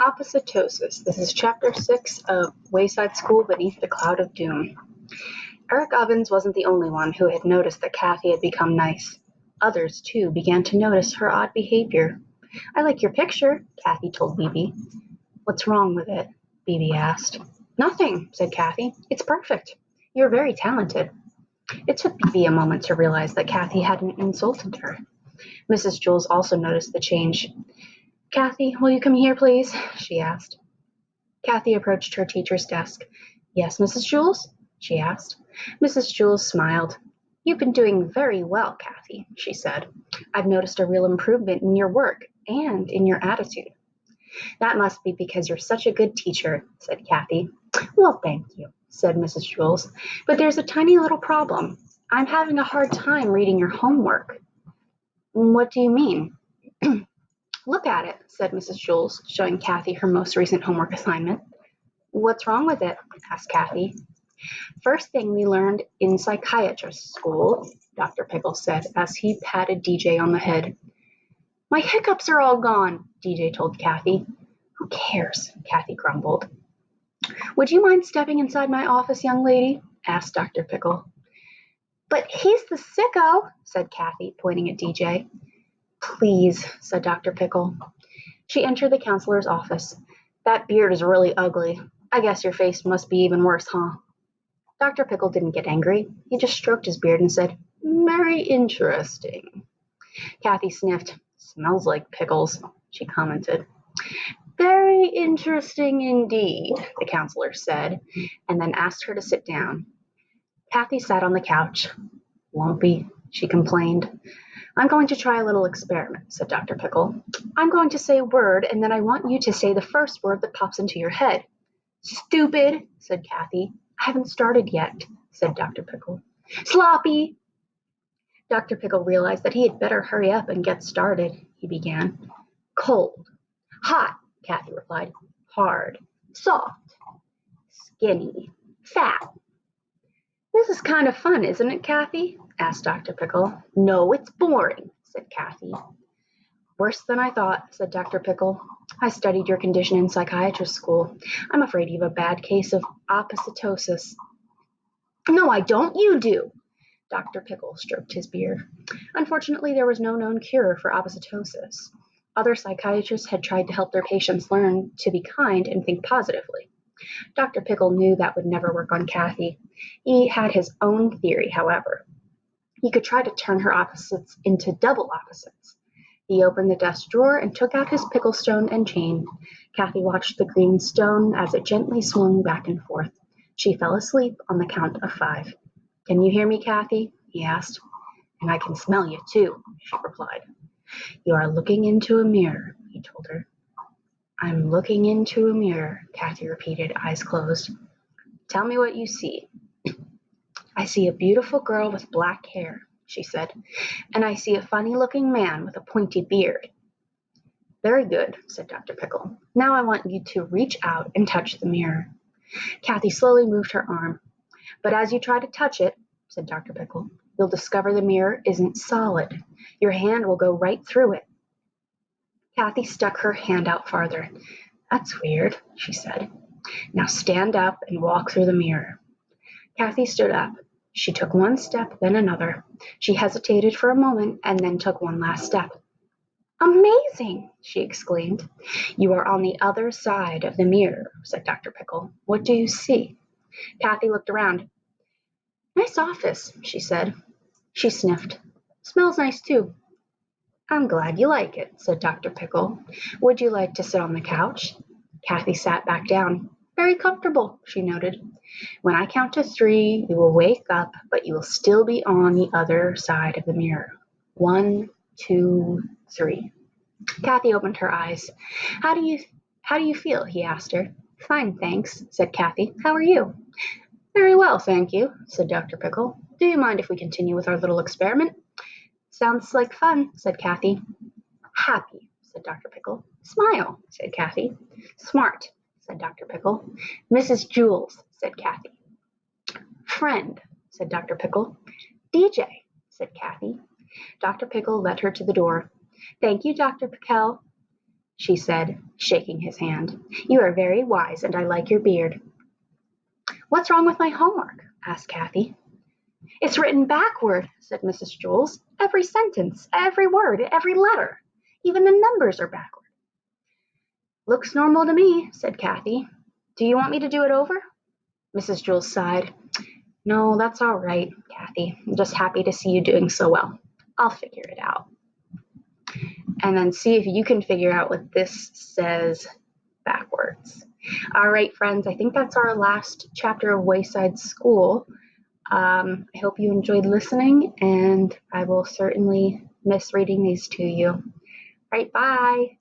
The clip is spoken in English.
Oppositosis. This is Chapter 6 of Wayside School Beneath the Cloud of Doom. Eric Ovens wasn't the only one who had noticed that Kathy had become nice. Others, too, began to notice her odd behavior. "I like your picture," Kathy told Bibi. "What's wrong with it?" Bibi asked. "Nothing," said Kathy. "It's perfect. You're very talented." It took Bibi a moment to realize that Kathy hadn't insulted her. Mrs. Jules also noticed the change. "Kathy, will you come here, please?" she asked. Kathy approached her teacher's desk. "Yes, Mrs. Jules?" she asked. Mrs. Jules smiled. "You've been doing very well, Kathy," she said. "I've noticed a real improvement in your work and in your attitude." "That must be because you're such a good teacher," said Kathy. "Well, thank you," said Mrs. Jules. "But there's a tiny little problem. I'm having a hard time reading your homework." "What do you mean?" "Look at it," said Mrs. Jules, showing Kathy her most recent homework assignment. "What's wrong with it?" asked Kathy. "First thing we learned in psychiatrist school," Dr. Pickle said as he patted DJ on the head. "My hiccups are all gone," DJ told Kathy. "Who cares?" Kathy grumbled. "Would you mind stepping inside my office, young lady?" asked Dr. Pickle. "But he's the sicko," said Kathy, pointing at DJ. "Please," said Dr. Pickle. She entered the counselor's office. "That beard is really ugly. I guess your face must be even worse, huh?" Dr. Pickle didn't get angry. He just stroked his beard and said, "Very interesting." Kathy sniffed. "Smells like pickles," she commented. "Very interesting indeed," the counselor said, and then asked her to sit down. Kathy sat on the couch. "Lumpy," she complained. "I'm going to try a little experiment," said Dr. Pickle. "I'm going to say a word, and then I want you to say the first word that pops into your head." "Stupid," said Kathy. "I haven't started yet," said Dr. Pickle. "Sloppy." Dr. Pickle realized that he had better hurry up and get started. He began. "Cold." "Hot," Kathy replied. "Hard." "Soft." "Skinny." "Fat." "This is kind of fun, isn't it, Kathy?" asked Dr. Pickle. "No, it's boring," said Kathy. "Worse than I thought," said Dr. Pickle. "I studied your condition in psychiatrist school. I'm afraid you have a bad case of oppositosis." "No, I don't. You do." Dr. Pickle stroked his beard. Unfortunately, there was no known cure for oppositosis. Other psychiatrists had tried to help their patients learn to be kind and think positively. Dr. Pickle knew that would never work on Kathy. He had his own theory, however. He could try to turn her opposites into double opposites. He opened the desk drawer and took out his pickle stone and chain. Kathy watched the green stone as it gently swung back and forth. She fell asleep on the count of 5. "Can you hear me, Kathy?" he asked. "And I can smell you, too," she replied. "You are looking into a mirror," he told her. "I'm looking into a mirror," Kathy repeated, eyes closed. "Tell me what you see." "I see a beautiful girl with black hair," she said, "and I see a funny-looking man with a pointy beard." "Very good," said Dr. Pickle. "Now I want you to reach out and touch the mirror." Kathy slowly moved her arm. "But as you try to touch it," said Dr. Pickle, "you'll discover the mirror isn't solid. Your hand will go right through it." Kathy stuck her hand out farther. "That's weird," she said. "Now stand up and walk through the mirror." Kathy stood up. She took one step, then another. She hesitated for a moment and then took one last step. "Amazing!" she exclaimed. "You are on the other side of the mirror," said Dr. Pickle. "What do you see?" Kathy looked around. "Nice office," she said. She sniffed. "Smells nice, too." "I'm glad you like it," said Dr. Pickle. "Would you like to sit on the couch?" Kathy sat back down. "Very comfortable," she noted. "When I count to 3, you will wake up, but you will still be on the other side of the mirror. 1, 2, 3. Kathy opened her eyes. How do you feel?" he asked her. "Fine, thanks," said Kathy. "How are you?" "Very well, thank you," said Dr. Pickle. "Do you mind if we continue with our little experiment?" "Sounds like fun," said Kathy. "Happy," said Dr. Pickle. "Smile," said Kathy. "Smart," said Dr. Pickle. "Mrs. Jules," said Kathy. "Friend," said Dr. Pickle. "DJ," said Kathy. Dr. Pickle led her to the door. "Thank you, Dr. Pickle." she said, shaking his hand. You are very wise, and I like your beard. What's wrong with my homework? Asked Kathy. It's written backward, said Mrs. Jules. Every sentence, every word, every letter. Even the numbers are backward. Looks normal to me, said Kathy. Do you want me to do it over? Mrs. Jules sighed. No, that's all right, Kathy. I'm just happy to see you doing so well. I'll figure it out. And then see if you can figure out what this says backwards. All right, friends, I think that's our last chapter of Wayside School. I hope you enjoyed listening, and I will certainly miss reading these to you. All right, bye.